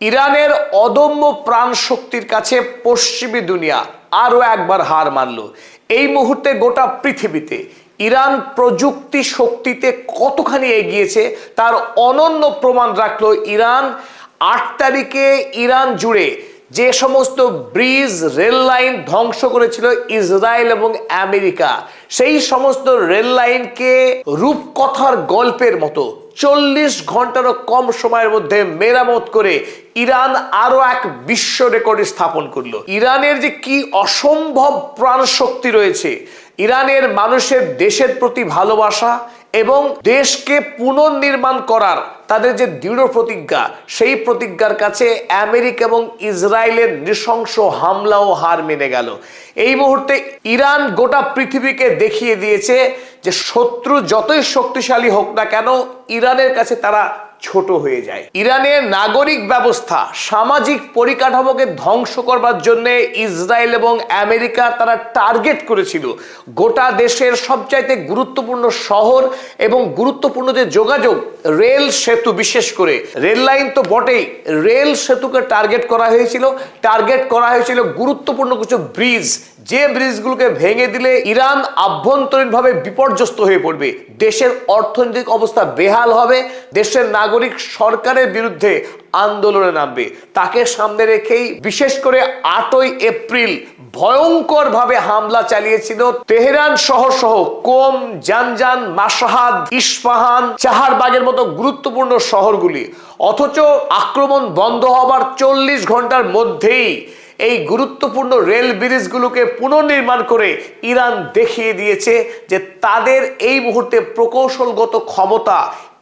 ইরানের অদম্য প্রাণ শক্তির কাছে পশ্চিমী দুনিয়া আরো একবার হার মানল। এই মুহূর্তে গোটা পৃথিবীতে ইরান প্রযুক্তি শক্তিতে কতখানি এগিয়েছে তার অনন্য প্রমাণ রাখলো ইরান। 8 তারিখে ইরান জুড়ে যে সমস্ত ব্রিজ রেল লাইন ধ্বংস করেছিল ইসরায়েল এবং আমেরিকা, সেই সমস্ত রেল লাইনকে রূপকথার গল্পের মতো 40 ঘন্টারও কম সময়ের মধ্যে মেরামত করে ইরান আরো এক বিশ্ব রেকর্ড স্থাপন করলো। ইরানের যে কি অসম্ভব প্রাণ শক্তি রয়েছে, ইরানের মানুষের দেশের প্রতি ভালোবাসা এবং দেশকে পুনর্নির্মাণ করার তাদের যে দৃঢ় প্রতিজ্ঞা, সেই প্রতিজ্ঞার কাছে আমেরিকা এবং ইসরায়েলের নৃশংস হামলাও হার মেনে গেল। এই মুহূর্তে ইরান গোটা পৃথিবীকে দেখিয়ে দিয়েছে যে শত্রু যতই শক্তিশালী হোক না কেন, ইরানের কাছে তারা ছোট হয়ে যায়। ইরানের নাগরিক ব্যবস্থা, সামাজিক পরিকাঠামোকে ধ্বংস করবার জন্য ইসরায়েল এবং আমেরিকা তারা টার্গেট করেছিল গোটা দেশের সবচাইতে গুরুত্বপূর্ণ শহর এবং গুরুত্বপূর্ণ যে যোগাযোগ রেল সেতু, বিশেষ করে রেল লাইন তো বটেই, রেল সেতুকে টার্গেট করা হয়েছিল গুরুত্বপূর্ণ কিছু ব্রিজ, যে ব্রিজগুলোকে ভেঙে দিলে ইরান আভ্যন্তরীণভাবে বিপর্যস্ত হয়ে পড়বে, দেশের অর্থনৈতিক অবস্থা বেহাল হবে, দেশের নাগরিক সরকারের বিরুদ্ধে আন্দোলনে নামবে। তাকে সামনে রেখেই বিশেষ করে 8ই এপ্রিল ভয়ঙ্কর ভাবে হামলা চালিয়েছিল তেহরান সহ কোম, জানজান, মাশহাদ, ইস্পাহান, চাহারবাগের মতো গুরুত্বপূর্ণ শহরগুলি। অথচ আক্রমণ বন্ধ হবার 40 ঘন্টার মধ্যেই এই গুরুত্বপূর্ণ রেল ব্রিজগুলোকে পুনর্নির্মাণ করে ইরান দেখিয়ে দিয়েছে যে তাদের এই মুহূর্তে প্রকৌশলগত ক্ষমতা,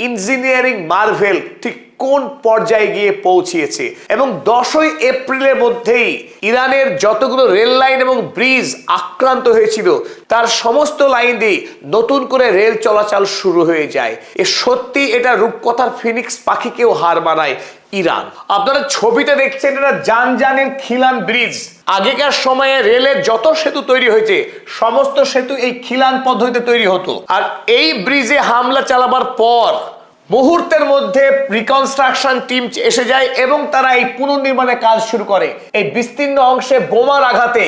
ইঞ্জিনিয়ারিং মার্ভেল ঠিক কোন পর্যায়ে গিয়ে পৌঁছিয়েছে। এবং 10ই এপ্রিলের মধ্যেই ইরানের যতগুলো রেল লাইন এবং ব্রিজ আক্রান্ত হয়েছিল তার সমস্ত লাইন দিয়ে নতুন করে রেল চলাচল শুরু হয়ে যায়। সত্যি এটা রূপকথার ফিনিক্স পাখিকেও হার মানায় ইরান। আপনারা ছবিতে দেখছেন এটা জানজানের খিলান ব্রিজ। আগেকার সময়ে রেলের যত সেতু তৈরি হয়েছে সমস্ত সেতু এই খিলান পদ্ধতিতে তৈরি হতো। আর এই ব্রিজে হামলা চালাবার পর মুহূর্তের মধ্যে রিকনস্ট্রাকশন টিম এসে যায় এবং তারা এই পুনর্নির্মাণের কাজ শুরু করে। এই বিস্তীর্ণ অংশে বোমার আঘাতে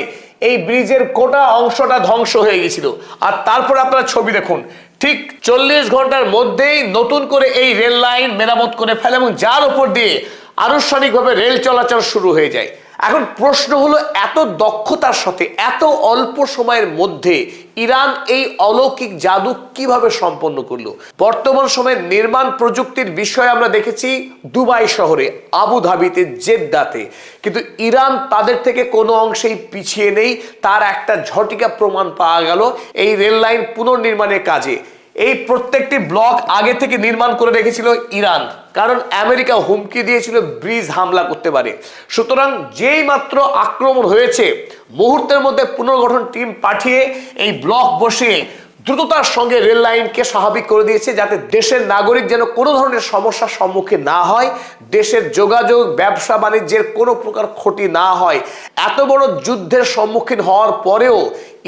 এই ব্রিজের গোটা অংশটা ধ্বংস হয়ে গেছিল। আর তারপর আপনারা ছবি দেখুন, ঠিক 40 ঘন্টার মধ্যেই নতুন করে এই রেল লাইন মেরামত করে ফেলে এবং যার উপর দিয়ে আনুষ্ঠানিকভাবে রেল চলাচল শুরু হয়ে যায়। এখন প্রশ্ন হলো, এত দক্ষতার সাথে এত অল্প সময়ের মধ্যে ইরান এই অলৌকিক জাদু কিভাবে সম্পন্ন করলো? বর্তমান সময়ে নির্মাণ প্রযুক্তির বিষয়ে আমরা দেখেছি দুবাই শহরে, আবুধাবিতে, জেদ্দাতে, কিন্তু ইরান তাদের থেকে কোনো অংশেই পিছিয়ে নেই। তার একটা ঝটিকা প্রমাণ পাওয়া গেল এই রেল লাইন পুনর্নির্মাণের কাজে। এই প্রত্যেকটি ব্লক আগে থেকে নির্মাণ করে রেখেছিল ইরান, কারণ আমেরিকা হুমকি দিয়েছিল ব্রিজ হামলা করতে পারে। সুতরাং যেই মাত্র আক্রমণ হয়েছে মুহূর্তের মধ্যে পুনর্গঠন টিম পাঠিয়ে এই ব্লক বসিয়ে দ্রুততার সঙ্গে রেল লাইনকে স্বাভাবিক করে দিয়েছে, যাতে দেশের নাগরিক যেন কোনো ধরনের সমস্যার সম্মুখীন না হয়, দেশের যোগাযোগ, ব্যবসা বাণিজ্যের কোনো প্রকার ক্ষতি না হয়। এত বড় যুদ্ধের সম্মুখীন হওয়ার পরেও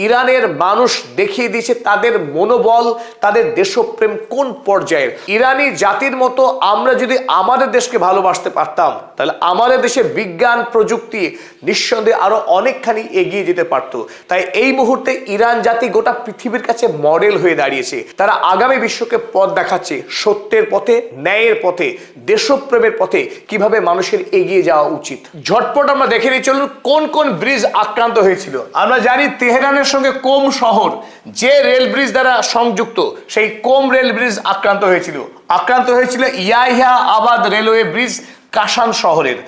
ইরানের মানুষ দেখিয়ে দিয়েছে তাদের মনোবল, তাদের দেশপ্রেম কোন পর্যায়ের। ইরানি জাতির মতো আমরা যদি আমাদের দেশকে ভালোবাসতে পারতাম, তাহলে আমাদের দেশে বিজ্ঞান প্রযুক্তি নিঃসন্দেহে আরো অনেকখানি এগিয়ে যেতে পারত। তাই এই মুহূর্তে ইরান জাতি গোটা পৃথিবীর কাছে মডেল হয়ে দাঁড়িয়েছে। তারা আগামী বিশ্বকে পথ দেখাচ্ছে, সত্যের পথে, ন্যায়ের পথে, দেশপ্রেমের পথে কিভাবে মানুষের এগিয়ে যাওয়া উচিত। ঝটপট আমরা দেখে নিই চলুন কোন কোন ব্রিজ আক্রান্ত হয়েছিল। আমরা জানি তেহরানের সঙ্গে কোম শহর যে রেল ব্রিজ দ্বারা সংযুক্ত, সেই কোম রেল ব্রিজ আক্রান্ত হয়েছিল ইয়াহিয়া আবাদ রেলওয়ে ব্রিজ কাশান শহরের।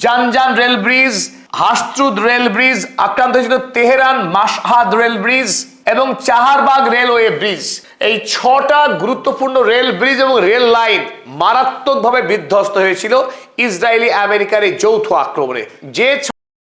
Zanjan rail bridge, Hashtrud rail bridge আক্রান্ত হয়েছিল তেহরান মাশহাদ রেল ব্রিজ এবং চাহারবাগ রেলওয়ে ব্রিজ। এই 6টা গুরুত্বপূর্ণ রেল ব্রিজ এবং রেল লাইন মারাত্মকভাবে বিধ্বস্ত হয়েছিল ইসরায়েলি আমেরিকার এই যৌথ আক্রমণে। যে